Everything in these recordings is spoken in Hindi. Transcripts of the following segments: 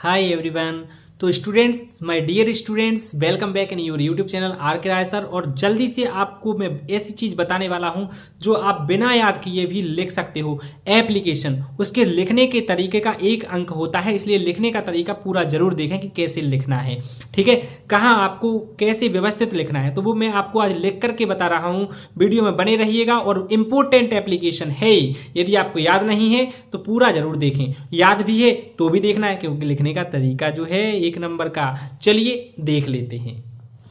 हाय एवरीवन। तो students, my dear students, welcome back in your YouTube channel R K Rai sir. और जल्दी से आपको मैं ऐसी चीज़ बताने वाला हूं जो आप बिना याद किए भी लिख सकते हो। एप्लीकेशन, उसके लिखने के तरीके का एक अंक होता है, इसलिए लिखने का तरीका पूरा जरूर देखें कि कैसे लिखना है। ठीक है, कहाँ आपको कैसे व्यवस्थित लिखना है तो वो मैं आपको आज लिख करके बता रहा हूँ। वीडियो में बने रहिएगा और इम्पोर्टेंट एप्लीकेशन है, यदि आपको याद नहीं है तो पूरा जरूर देखें, याद भी है तो भी देखना है क्योंकि लिखने का तरीका जो है एक नंबर का। चलिए देख लेते हैं।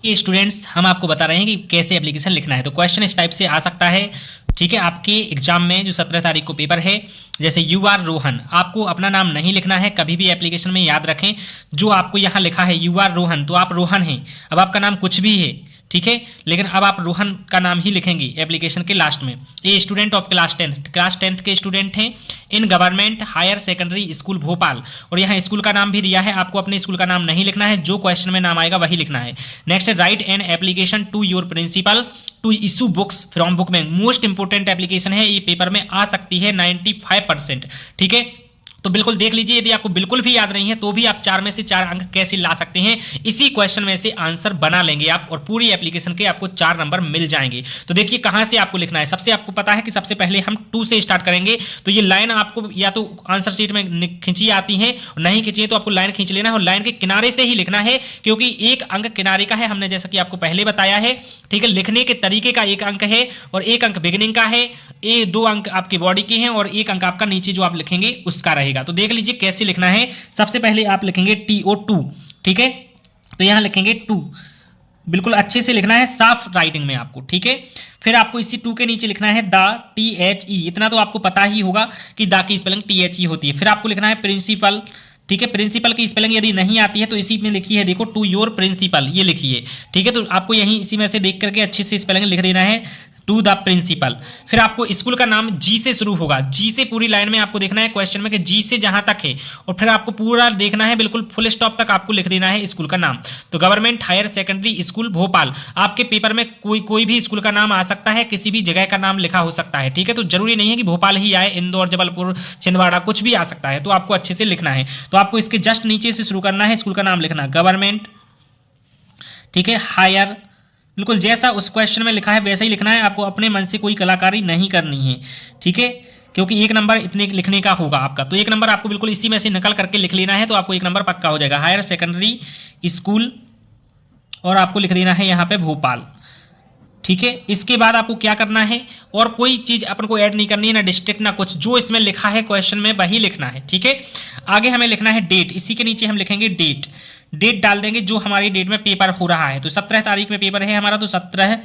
ये स्टूडेंट्स, हम आपको बता रहे हैं कि कैसे एप्लीकेशन लिखना है। तो क्वेश्चन इस टाइप से आ सकता है। ठीक है, आपके एग्जाम में जो 17 तारीख को पेपर है, जैसे यू आर रोहन, आपको अपना नाम नहीं लिखना है कभी भी एप्लीकेशन में। याद रखें, जो आपको यहाँ लिखा है यू आर रोहन, तो आप रोहन हैं। अब आपका नाम कुछ भी है, ठीक है, लेकिन अब आप रोहन का नाम ही लिखेंगे एप्लीकेशन के लास्ट में। ये स्टूडेंट ऑफ क्लास 10th के स्टूडेंट हैं in government higher secondary school Bhopal. और यहाँ स्कूल का नाम भी दिया है, आपको अपने स्कूल का नाम नहीं लिखना है, जो क्वेश्चन में नाम आएगा वही लिखना है। Next, write an application to your principal to issue books from book bank. Most important application है, ये पेपर में आ सकती है 95%। ठीक है, तो बिल्कुल देख लीजिए। यदि आपको बिल्कुल भी याद नहीं है तो भी आप 4 में से 4 अंक कैसे ला सकते हैं, इसी क्वेश्चन में से आंसर बना लेंगे आप और पूरी एप्लीकेशन के आपको 4 नंबर मिल जाएंगे। तो देखिए कहां से आपको लिखना है। सबसे आपको पता है कि सबसे पहले हम 2 से स्टार्ट करेंगे। तो ये लाइन आपको या तो आंसर शीट में खींची आती है, नहीं खींची है तो आपको लाइन खींच लेना है और लाइन के किनारे से ही लिखना है, क्योंकि एक अंक किनारे का है, हमने जैसा कि आपको पहले बताया है। ठीक है, लिखने के तरीके का एक अंक है और एक अंक बिगिनिंग का है, ये 2 अंक आपकी बॉडी के हैं और एक अंक आपका नीचे जो आप लिखेंगे उसका रहेगा। तो देख लीजिए कैसे लिखना है। सबसे पहले आप लिखेंगे TO2। ठीक है, तो यहां लिखेंगे 2, बिल्कुल अच्छे से लिखना है, साफ राइटिंग में आपको। ठीक है, फिर आपको इसी 2 के नीचे लिखना है द, THE। इतना तो आपको पता ही होगा कि द की स्पेलिंग THE होती है। फिर आपको लिखना है प्रिंसिपल। ठीक है, प्रिंसिपल की स्पेलिंग यदि नहीं आती है तो इसी में लिखी है, देखो, टू योर प्रिंसिपल, ये लिखिए। ठीक है, तो आपको यहीं इसी में से देख करके अच्छे से स्पेलिंग लिख देना है, टू द प्रिंसिपल। फिर आपको स्कूल का नाम जी से शुरू होगा, जी से पूरी लाइन में आपको देखना है क्वेश्चन में कि जी से जहां तक है, और फिर आपको पूरा देखना है, बिल्कुल फुल स्टॉप तक आपको लिख देना है स्कूल का नाम। तो government higher secondary school Bhopal, आपके पेपर में कोई भी स्कूल का नाम आ सकता है, किसी भी जगह का नाम लिखा हो सकता है। ठीक है, तो जरूरी नहीं है कि भोपाल ही आए, इंदौर, जबलपुर, छिंदवाड़ा कुछ भी आ सकता है, तो आपको अच्छे से लिखना है। तो आपको इसके जस्ट नीचे से शुरू करना है, स्कूल का नाम लिखना गवर्नमेंट, ठीक है, हायर, बिल्कुल जैसा उस क्वेश्चन में लिखा है वैसा ही लिखना है, आपको अपने मन से कोई कलाकारी नहीं करनी है। ठीक है, क्योंकि 1 नंबर इतने लिखने का होगा आपका, तो 1 नंबर आपको बिल्कुल इसी में से निकल करके लिख लेना है, तो आपको 1 नंबर पक्का हो जाएगा। हायर सेकेंडरी स्कूल और आपको लिख देना है यहाँ पे भोपाल। ठीक है, इसके बाद आपको क्या करना है, और कोई चीज अपन को ऐड नहीं करनी है, ना डिस्ट्रिक्ट ना कुछ, जो इसमें लिखा है क्वेश्चन में वही लिखना है। ठीक है, आगे हमें लिखना है डेट, इसी के नीचे हम लिखेंगे डेट डाल देंगे जो हमारी डेट में पेपर हो रहा है। तो 17 तारीख में पेपर है हमारा, तो 17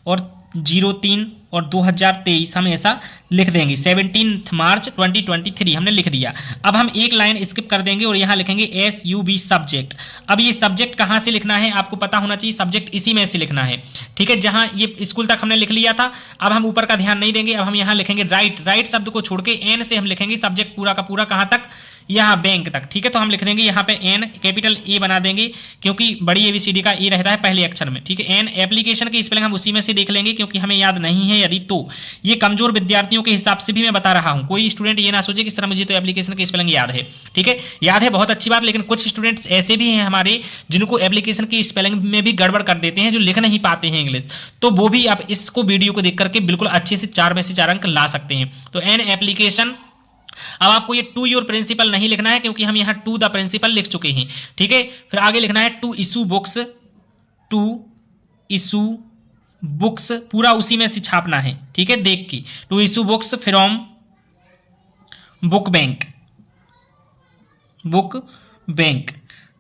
और 03 और 2023 हम ऐसा लिख देंगे। 17 मार्च 2023 हमने लिख दिया। अब हम एक लाइन स्किप कर देंगे और यहाँ लिखेंगे SUB सब्जेक्ट। अब ये सब्जेक्ट कहाँ से लिखना है आपको पता होना चाहिए, सब्जेक्ट इसी में से लिखना है। ठीक है, जहाँ ये स्कूल तक हमने लिख लिया था, अब हम ऊपर का ध्यान नहीं देंगे। अब हम यहाँ लिखेंगे राइट शब्द को छोड़ के N से हम लिखेंगे सब्जेक्ट पूरा का पूरा, कहाँ तक, यहाँ बैंक तक। ठीक है, तो हम लिख देंगे यहाँ पे N, कैपिटल A बना देंगे, क्योंकि बड़ी ABCD का E रहता है पहले अक्षर में। ठीक है, N एप्लीकेशन की स्पेलिंग हम उसी में से देख लेंगे, क्योंकि हमें याद नहीं है यदि तो। ये कमजोर विद्यार्थियों के हिसाब से भी मैं बता रहा हूं, कोई स्टूडेंट ये ना सोचे कि सर मुझे तो एप्लीकेशन की स्पेलिंग याद है। ठीक है, याद है, बहुत अच्छी बात, लेकिन कुछ स्टूडेंट्स ऐसे भी हैं हमारे जिनको एप्लीकेशन की स्पेलिंग में भी गड़बड़ कर देते हैं, जो लिख नहीं पाते हैं इंग्लिश, तो वो भी आप इसको वीडियो को देख करके बिल्कुल अच्छे से 4 में से 4 अंक ला सकते हैं। तो N एप्लीकेशन। अब आपको ये टू योर प्रिंसिपल नहीं लिखना है, क्योंकि हम यहाँ टू द प्रिंसिपल लिख चुके हैं। ठीक है, फिर आगे लिखना है to issue books, to issue books, पूरा उसी में से छापना है। ठीक है, देख की, to issue books from book bank.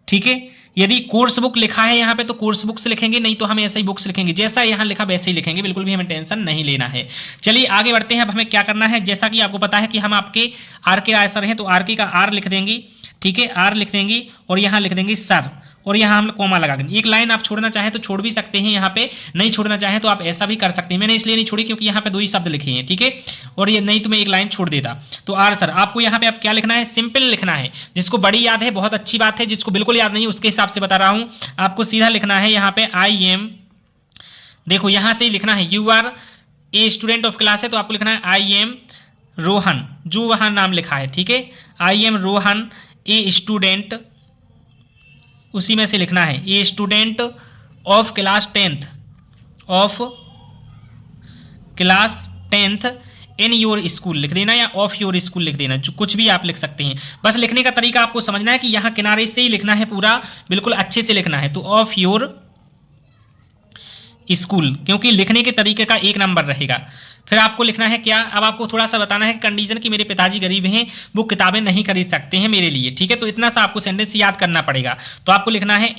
ठीक है, यदि कोर्स बुक लिखा है यहाँ पे तो कोर्स बुक्स लिखेंगे, नहीं तो हम ऐसे ही बुक्स लिखेंगे, जैसा यहाँ लिखा वैसे ही लिखेंगे, बिल्कुल भी हमें टेंशन नहीं लेना है। चलिए आगे बढ़ते हैं। अब हमें क्या करना है, जैसा कि आपको पता है कि हम आपके आर के राय सर हैं, तो आर के का R लिख देंगे। ठीक है, R लिख देंगे और यहाँ लिख देंगे सर, और यहाँ हम कॉमा लगा देंगे। एक लाइन आप छोड़ना चाहे तो छोड़ भी सकते हैं, यहाँ पे नहीं छोड़ना चाहे तो आप ऐसा भी कर सकते हैं। मैंने इसलिए नहीं छोड़ी क्योंकि यहाँ पे 2 ही शब्द लिखे हैं। ठीक है, और ये नहीं तो मैं एक लाइन छोड़ देता। तो आर सर, आपको यहाँ पे अब क्या लिखना है, सिंपल लिखना है। जिसको बड़ी याद है बहुत अच्छी बात है, जिसको बिल्कुल याद नहीं उसके हिसाब से बता रहा हूँ। आपको सीधा लिखना है यहाँ पे IM, देखो यहाँ से ही लिखना है, you are a student of class है, तो आपको लिखना है IM रोहन, जो वहां नाम लिखा है। ठीक है, IM रोहन ए स्टूडेंट उसी में से लिखना है। ए student of class 10th of class 10th in your school लिख देना या ऑफ योर स्कूल लिख देना, जो कुछ भी आप लिख सकते हैं। बस लिखने का तरीका आपको समझना है कि यहाँ किनारे से ही लिखना है, पूरा बिल्कुल अच्छे से लिखना है। तो ऑफ योर स्कूल, क्योंकि लिखने के तरीके का 1 नंबर रहेगा। फिर आपको लिखना है क्या, अब आपको थोड़ा सा बताना है कंडीशन कि मेरे पिताजी गरीब हैं, वो किताबें नहीं खरीद सकते हैं मेरे लिए, ठीक है। तो इतना सा आपको सेंटेंस याद करना पड़ेगा। तो आपको लिखना है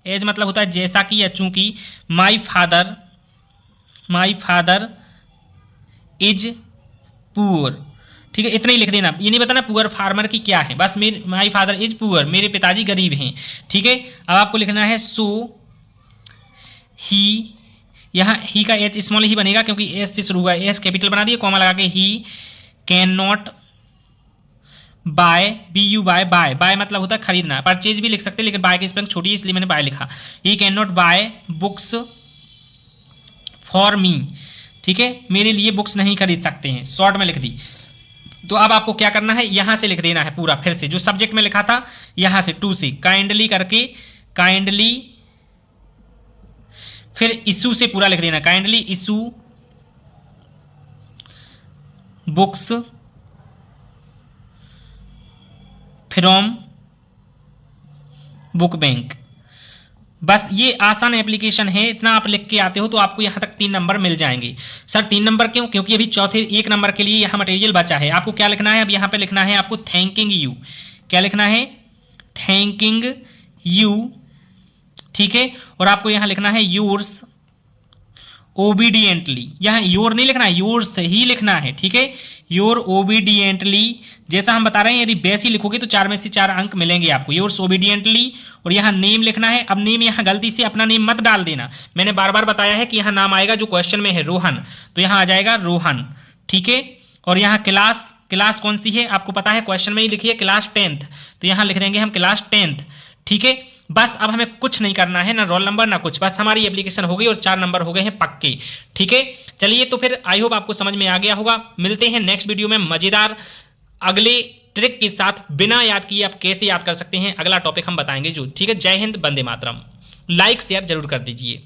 एज मतलब होता है जैसा कि या चूंकि, माई फादर इज पुअर, ठीक है। इतना ही लिख देना, ये नहीं बताना पुअर फार्मर की क्या है, बस माई फादर इज पुअर, मेरे पिताजी गरीब हैं, ठीक है। अब आपको लिखना है सो ही, यहाँ ही का एच स्मॉल ही बनेगा क्योंकि एस से शुरू हुआ है, एस कैपिटल बना दिए, कॉमा लगा के he can not buy, buy मतलब होता है खरीदना, परचेज भी लिख सकते हैं लेकिन बाय की स्पेलिंग छोटी है इसलिए मैंने बाय लिखा। He can not buy books for me, ठीक है, मेरे लिए बुक्स नहीं खरीद सकते हैं, शॉर्ट में लिख दी। तो अब आपको क्या करना है, यहां से लिख देना है पूरा, फिर से जो सब्जेक्ट में लिखा था यहां से टू से काइंडली करके, काइंडली फिर इशू से पूरा लिख देना, kindly issue books from book bank. बस ये आसान एप्लीकेशन है, इतना आप लिख के आते हो तो आपको यहां तक 3 नंबर मिल जाएंगे। सर 3 नंबर क्यों, क्योंकि अभी चौथे 1 नंबर के लिए यहां मटेरियल बचा है। आपको क्या लिखना है, अब यहां पे लिखना है आपको थैंकिंग यू, क्या लिखना है, थैंकिंग यू, ठीक है। और आपको यहां लिखना है योर्स ओबीडियंटली, यहां योर नहीं लिखना है, योर्स ही लिखना है, ठीक है। योर ओबीडियंटली, जैसा हम बता रहे हैं यदि वैसे ही लिखोगे तो 4 में से 4 अंक मिलेंगे आपको, योर्स ओबीडियंटली। और यहां नेम लिखना है। अब नेम यहां गलती से अपना नेम मत डाल देना, मैंने बार बार बताया है कि यहां नाम आएगा जो क्वेश्चन में है रोहन, तो यहां आ जाएगा रोहन, ठीक है। और यहां क्लास कौन सी है आपको पता है, क्वेश्चन में ही लिखी है क्लास 10th, तो यहां लिख देंगे हम क्लास 10th, ठीक है। बस अब हमें कुछ नहीं करना है, ना रोल नंबर ना कुछ, बस हमारी एप्लीकेशन हो गई और 4 नंबर हो गए हैं पक्के, ठीक है। चलिए तो फिर आई होप आपको समझ में आ गया होगा। मिलते हैं नेक्स्ट वीडियो में मजेदार अगले ट्रिक के साथ, बिना याद किए आप कैसे याद कर सकते हैं, अगला टॉपिक हम बताएंगे जो, ठीक है। जय हिंद, वंदे मातरम। लाइक शेयर जरूर कर दीजिए।